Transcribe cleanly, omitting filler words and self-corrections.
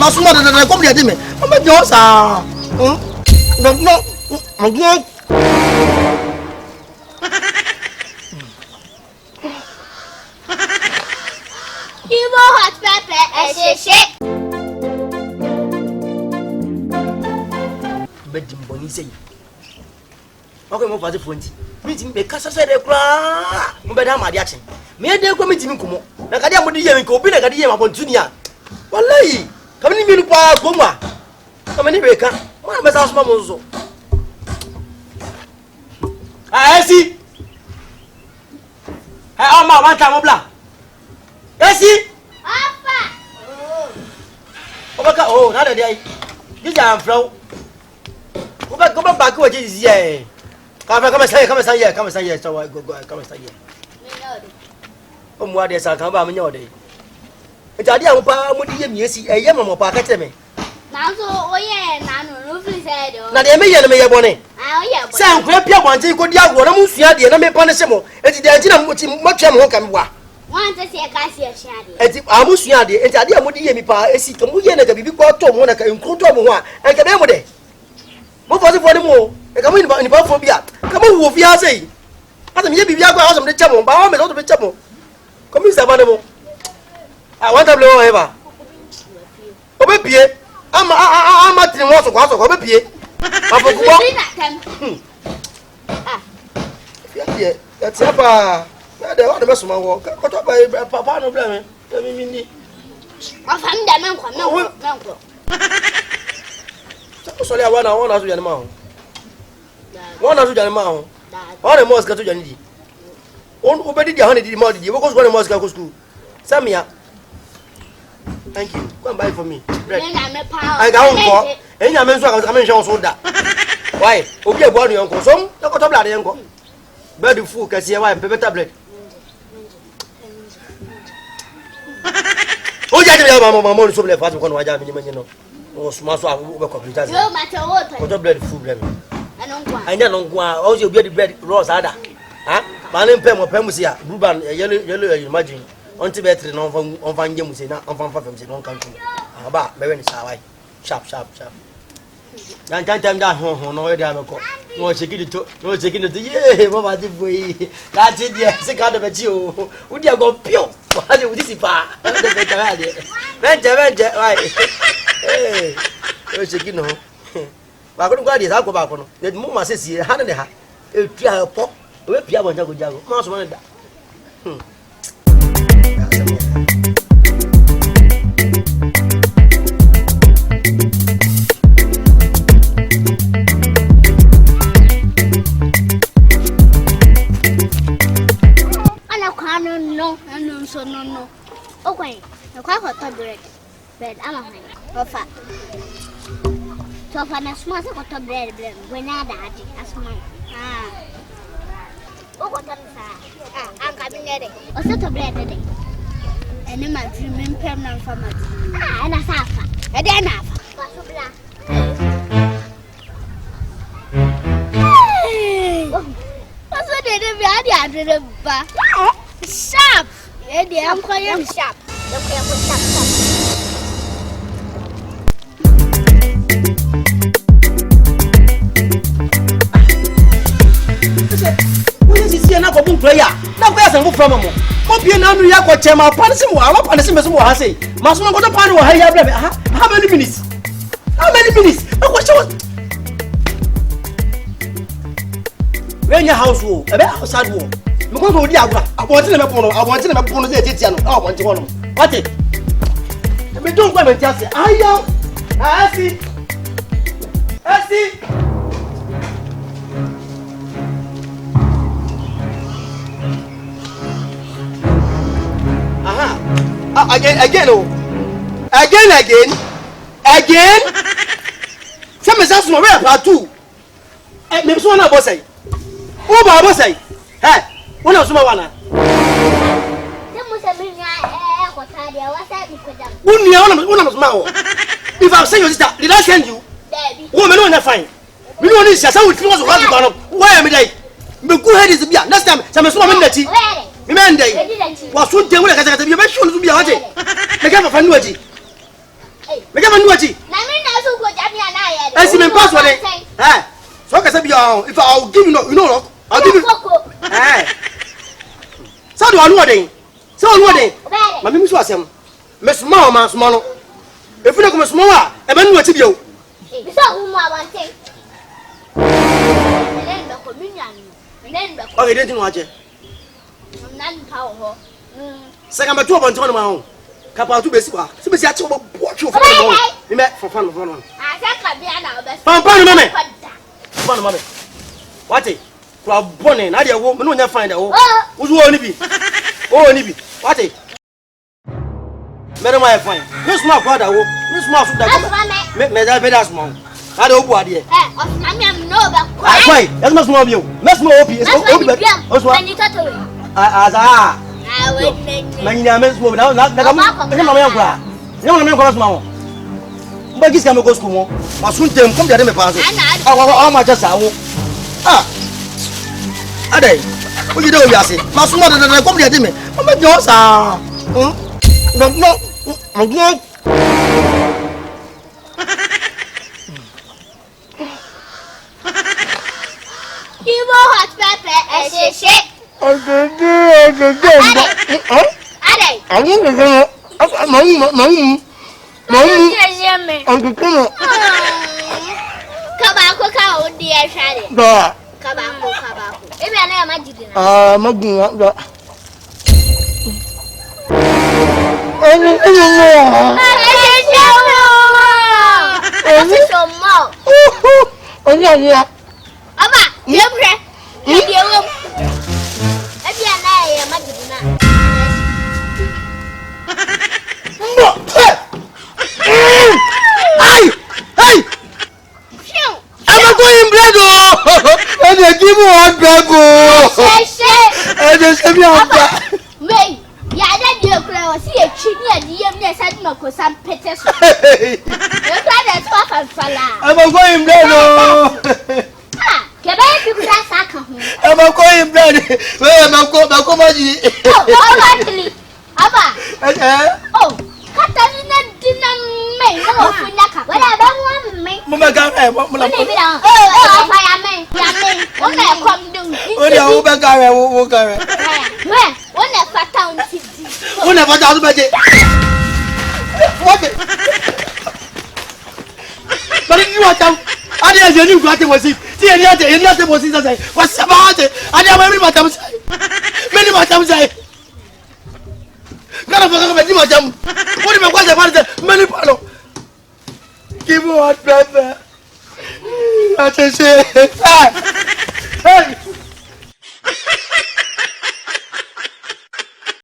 Masuma de come here me. I'm a josa. No. You hot pepper and shit. Bedroom Bonnie say. Okay, more for the 20. Meeting the Casa said, Madame Madiachi. May they come meeting Kumo. Nakadia Mudi ko bin Nakadia Montunia. Wallahi, come in me pa Goma. Come in Beka. One of us Mamozo. I see. I am my one time of black. I see. Oh, another day. This is flow. Go back what is here. Come and say here. So I go, come and say here. What is I come by your day? It's a dear Pamudi, you see a Yamamo packet me. Now, so, oh, yeah, Nano, said, now they may have money. Sam, grab your one, take good young one, Musia, the enemy punishable. It's the idea which much more can walk. Want to see a cassia shady. As if I was young, and I didn't want to hear me pa, as he come here and be called to Monaco in Kokotii, and can ever day. What was it for the more? I come in about Phobia. Come on, Wolf, you say. As I'm here, be out of the channel, but I'm out of the channel. Come in, Savannah. I want to blow ever. Over Pierre. I'm not in water, over Pierre. That's up. They want the best of my work. Cut up by Papa, no blame. Let me. I found that no. Sorry, I want to get them out. One of the amount. All the most got to Janity. One who betted the 100 more. You was going to Moscow school. Samia. Thank you. Come buy for me. I got one. And I'm going to show that. Why? Okay, born your uncle. Some, no got a blood uncle. Bird of food can see a wife, paper tablet. Oh, yeah, my mom so left. I don't want to know. Oh, small so I will complete that. No matter what. What a blood food. I don't go out. Also, be the bread rose ada. Ah, my name Pemo Pemusia, Ruban, yellow, imagine. Until better on Van Jamus, on Van Fafim, non country. About very sharp. Then time down home, no idea. No shaking it, no shaking it. Yeah, what was it? That's it, yes, a kind of a Jew. Would you go pure? What do you see? Venture, right? Hey, you're shaking no. But I couldn't go this. I'll go back on. The Mumma says, you had a try a pop. We're Piago Jago. Most wanted that. No. Okay, the quack of bread. Bread, I'm a man. Or fat. So for the small of bread, when I had it as mine. Oh, what I'm coming at it. Or set of bread a day. And then my dreaming permanent for my and a safa. And then what's what they did? I did a sharp. Yeah, I'm quite sharp. What is this? Now, for player. Now, where's the move from? What you know? You are Chema, Panisimo, our Panisimo, I say. Masuma got a pan or how many minutes? How many minutes? When your house wall, a bit outside wall. Because of the I want to I want to what it? We don't come and just say, I see. Again. Some is asking where part 2. Maybe someone else say. Oh, Baba say, hey. One of Sumawana. If I'm saying that, did I send you? Woman, no, fine. We don't need to say, why am I? But go ahead, is the next time. Some is woman that Monday was soon tell me that you mentioned to be a hot. I can't find you. Me get manu achi. Na me na so go jamia na ye. Esi me pass what so ka say be if I'll give you no, I'll give you. So do anu odin. So anu odin. Ma me musu asem. Me small man small no. If you come small a manu achi bi o. Bi so hu mu abante. Then the communion. Then the Okay, then no aje. Nan pa ho. Second ba tu abante no ma ho. Kapa tu besi kwa. Si besi achi bo twu fa no. Me for fun no. Ah, saka bia na obesi. Pampa no me. Pampa no me. What? Kwa bone na de wo me no nya find wo. Uzu wo ni bi. Oh ni bi. What? Me no my fine. Me small kwa da wo. Me small so da go. Me da be da small. Na de obu ade. Osmami am no be kwa. Ah, fine. Yes me small bi o. Me small opi. Obi be. Oswa. Ah, Manya men small na ka mo. Me mama yan kwa. Me mama yan kwa small. Mba gisi me go school mo. Ma suntem kom de me pass. Ah, ma just awo. Ah. Adai. O ji de o yase. Ma sumo de kom de me. O me jo sa. No. Ibo hot pepper eshe. Adai. Kabako ka o di e hware. Da. Kabako. Ebi ana ya majidi na. Ah, magun da. Aba, yemre. Yewom. Ebi ana ya majidi na. Hey! I'm going bread and they give you one bag. And they say me on that. May, ya that you grow, see a chimney and you said no, because some peters. I'm going bread. Can I do that? I'm going bread. Where am I going? Oh, Catalina didn't make no Funaka. What I don't want me. Mama, but if you want to, I didn't know what was it. See, any other was it. What's about it? I never many times I. What am I going to many palo? Give me what, brother. I say, hey.